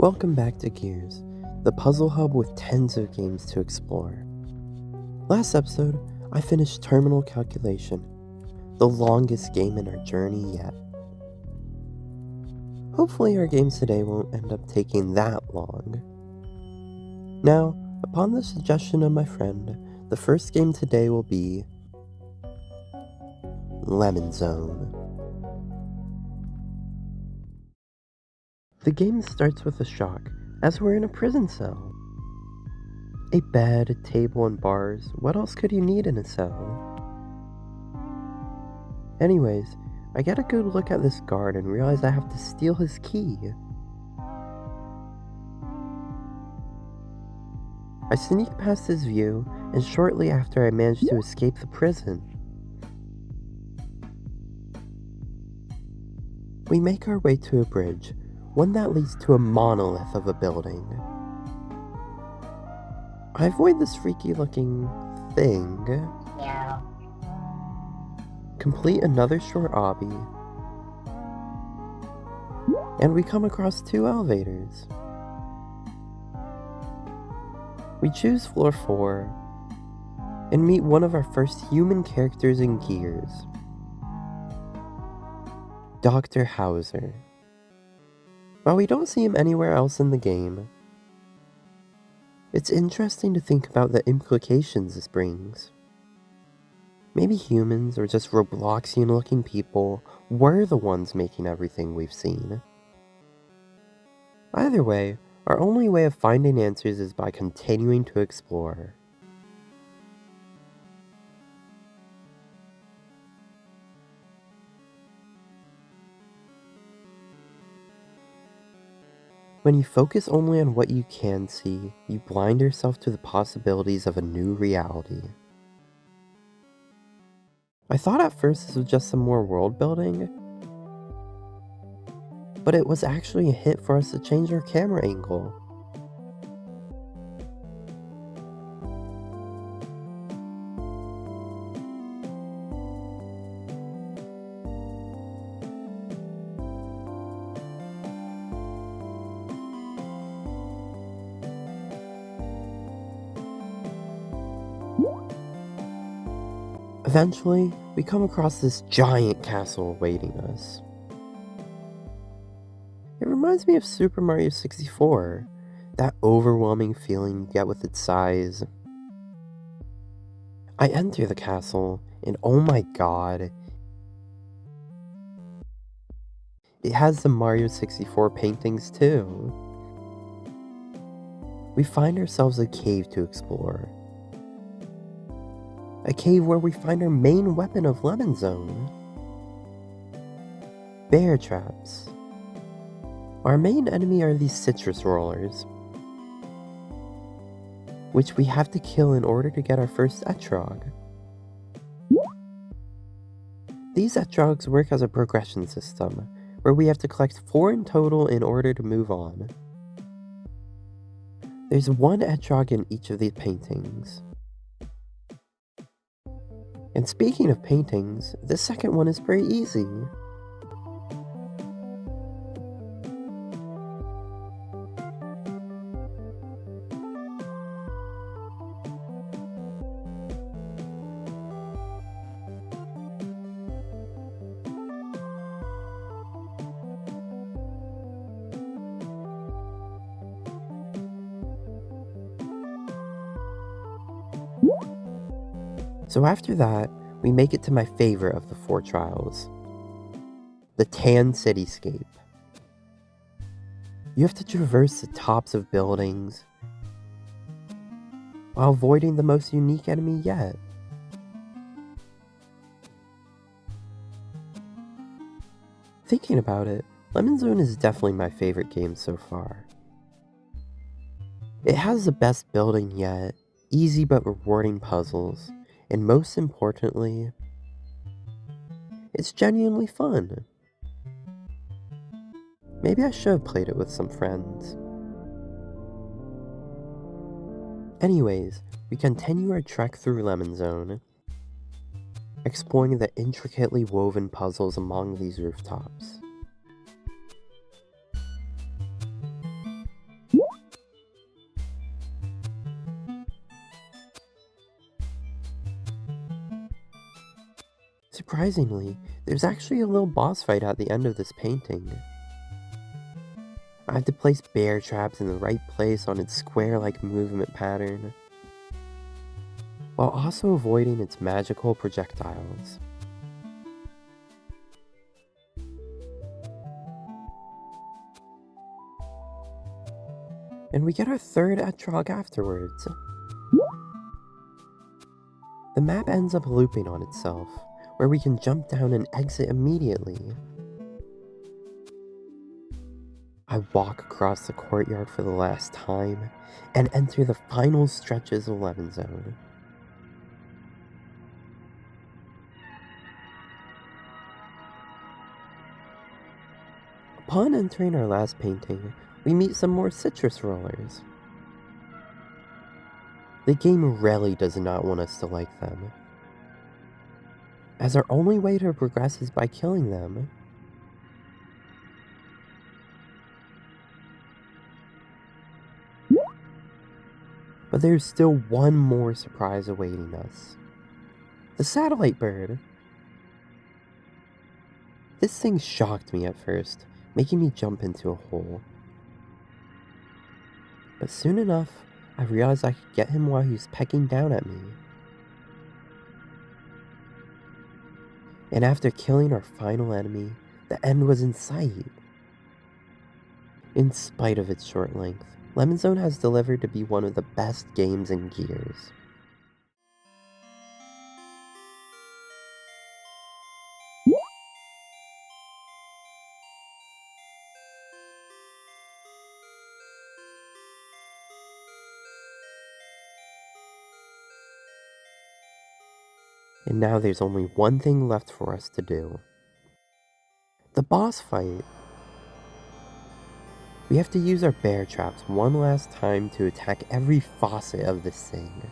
Welcome back to Gears, the puzzle hub with tens of games to explore. Last episode, I finished Terminal Calculation, the longest game in our journey yet. Hopefully our games today won't end up taking that long. Now, upon the suggestion of my friend, the first game today will be Lemonzone. The game starts with a shock, as we're in a prison cell. A bed, a table, and bars. What else could you need in a cell? Anyways, I get a good look at this guard and realize I have to steal his key. I sneak past his view, and shortly after I manage to escape the prison. We make our way to a bridge, one that leads to a monolith of a building. I avoid this freaky looking thing. Yeah. Complete another short obby. And we come across two elevators. We choose floor 4 and meet one of our first human characters in Gears. Dr. Hauser. While we don't see him anywhere else in the game, it's interesting to think about the implications this brings. Maybe humans, or just Robloxian looking people, were the ones making everything we've seen. Either way, our only way of finding answers is by continuing to explore. When you focus only on what you can see, you blind yourself to the possibilities of a new reality. I thought at first this was just some more world building, but it was actually a hint for us to change our camera angle. Eventually, we come across this giant castle awaiting us. It reminds me of Super Mario 64, that overwhelming feeling you get with its size. I enter the castle, and oh my god, it has the Mario 64 paintings too. We find ourselves a cave to explore. A cave where we find our main weapon of Lemonzone. Bear traps. Our main enemy are these citrus rollers, which we have to kill in order to get our first etrog. These etrogs work as a progression system, where we have to collect 4 in total in order to move on. There's 1 etrog in each of these paintings. And speaking of paintings, the second one is pretty easy. So after that, we make it to my favorite of the 4 trials, the Tan Cityscape. You have to traverse the tops of buildings while avoiding the most unique enemy yet. Thinking about it, Lemonzone is definitely my favorite game so far. It has the best building yet, easy but rewarding puzzles, and most importantly, it's genuinely fun. Maybe I should have played it with some friends. Anyways, we continue our trek through Lemonzone, exploring the intricately woven puzzles among these rooftops. Surprisingly, there's actually a little boss fight at the end of this painting. I have to place bear traps in the right place on its square-like movement pattern, while also avoiding its magical projectiles. And we get our third etrog afterwards. The map ends up looping on itself, where we can jump down and exit immediately. I walk across the courtyard for the last time, and enter the final stretches of Lemonzone. Upon entering our last painting, we meet some more citrus rollers. The game really does not want us to like them, as our only way to progress is by killing them. But there's still one more surprise awaiting us. The satellite bird. This thing shocked me at first, making me jump into a hole. But soon enough, I realized I could get him while he was pecking down at me. And after killing our final enemy, the end was in sight. In spite of its short length, Lemonzone has delivered to be one of the best games in Gears. And now there's only one thing left for us to do. The boss fight. We have to use our bear traps one last time to attack every faucet of this thing.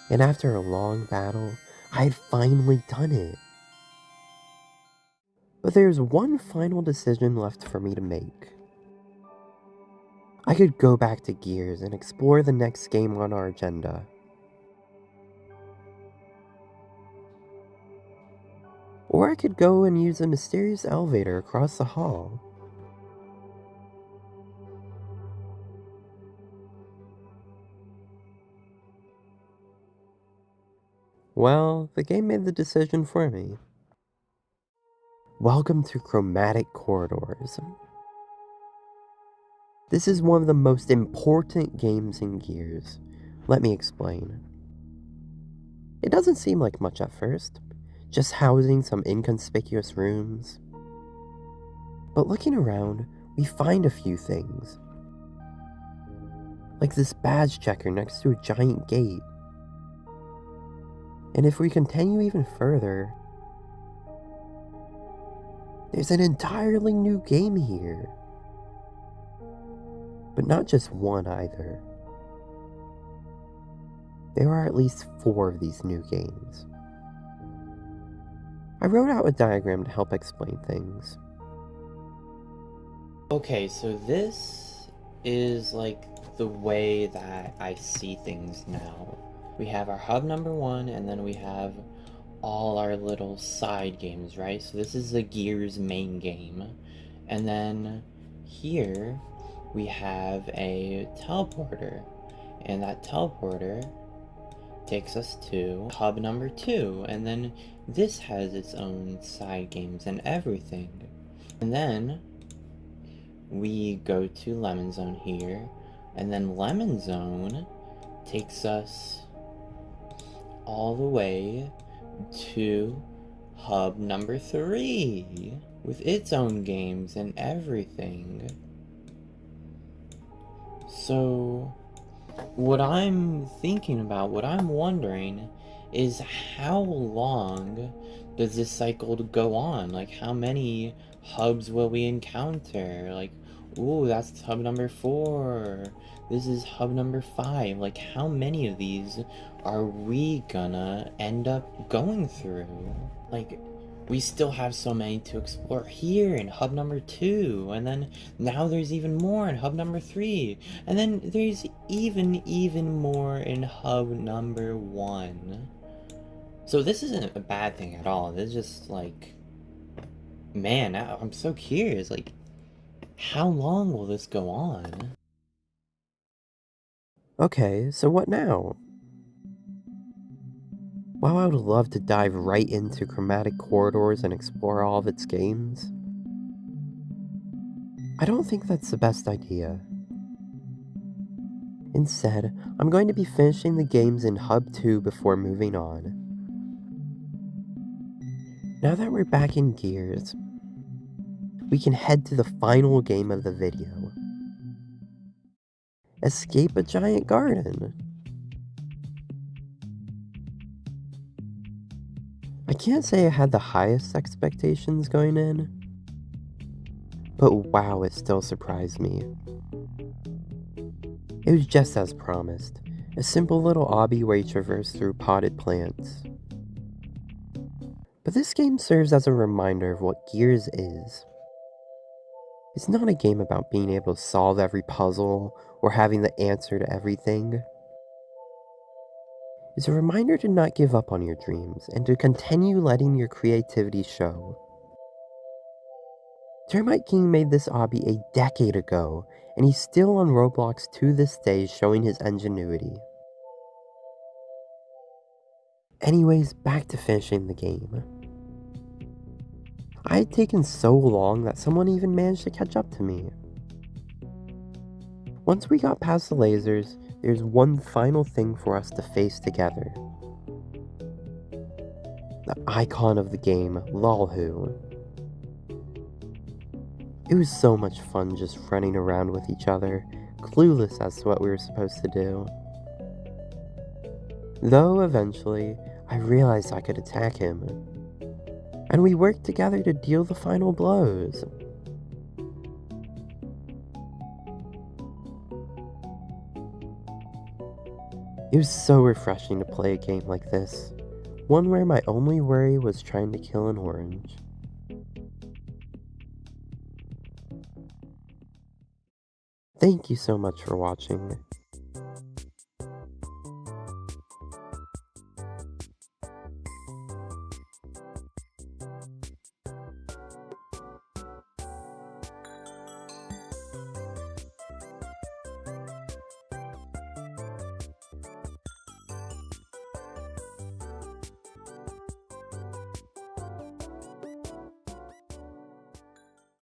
And after a long battle, I had finally done it. But there's one final decision left for me to make. I could go back to Gears and explore the next game on our agenda. Or I could go and use a mysterious elevator across the hall. Well, the game made the decision for me. Welcome to Chromatic Corridors. This is one of the most important games in Gears. Let me explain. It doesn't seem like much at first, just housing some inconspicuous rooms. But looking around, we find a few things. Like this badge checker next to a giant gate. And if we continue even further, there's an entirely new game here. But not just one either. There are at least 4 of these new games. I wrote out a diagram to help explain things. Okay, so this is like the way that I see things now. We have our hub number 1, and then we have all our little side games, right? So this is the Gears main game. And then here we have a teleporter, and that teleporter takes us to hub number 2, and then this has its own side games and everything. And then we go to Lemonzone here, and then Lemonzone takes us all the way to hub number 3 with its own games and everything. So, what I'm thinking about, what I'm wondering, is how long does this cycle go on? Like, how many hubs will we encounter? Like, ooh, that's hub number 4. This is hub number 5. Like, how many of these are we gonna end up going through? Like, we still have so many to explore here in hub number 2, and then now there's even more in hub number 3, and then there's even more in hub number 1. So this isn't a bad thing at all. This is just like, man, I'm so curious, like, how long will this go on? Okay, so what now? While I would love to dive right into Chromatic corridors and explore all of its games, I don't think that's the best idea. Instead, I'm going to be finishing the games in Hub 2 before moving on. Now that we're back in gears, we can head to the final game of the video. Escape a giant garden. I can't say I had the highest expectations going in, but wow, it still surprised me. It was just as promised, a simple little obby where you traverse through potted plants. But this game serves as a reminder of what Gears is. It's not a game about being able to solve every puzzle or having the answer to everything. It's a reminder to not give up on your dreams and to continue letting your creativity show. Termite King made this obby a decade ago, and he's still on Roblox to this day showing his ingenuity. Anyways, back to finishing the game. I had taken so long that someone even managed to catch up to me. Once we got past the lasers, there's one final thing for us to face together. The icon of the game, Lolhu. It was so much fun just running around with each other, clueless as to what we were supposed to do. Though eventually, I realized I could attack him, and we worked together to deal the final blows. It was so refreshing to play a game like this, one where my only worry was trying to kill an orange. Thank you so much for watching.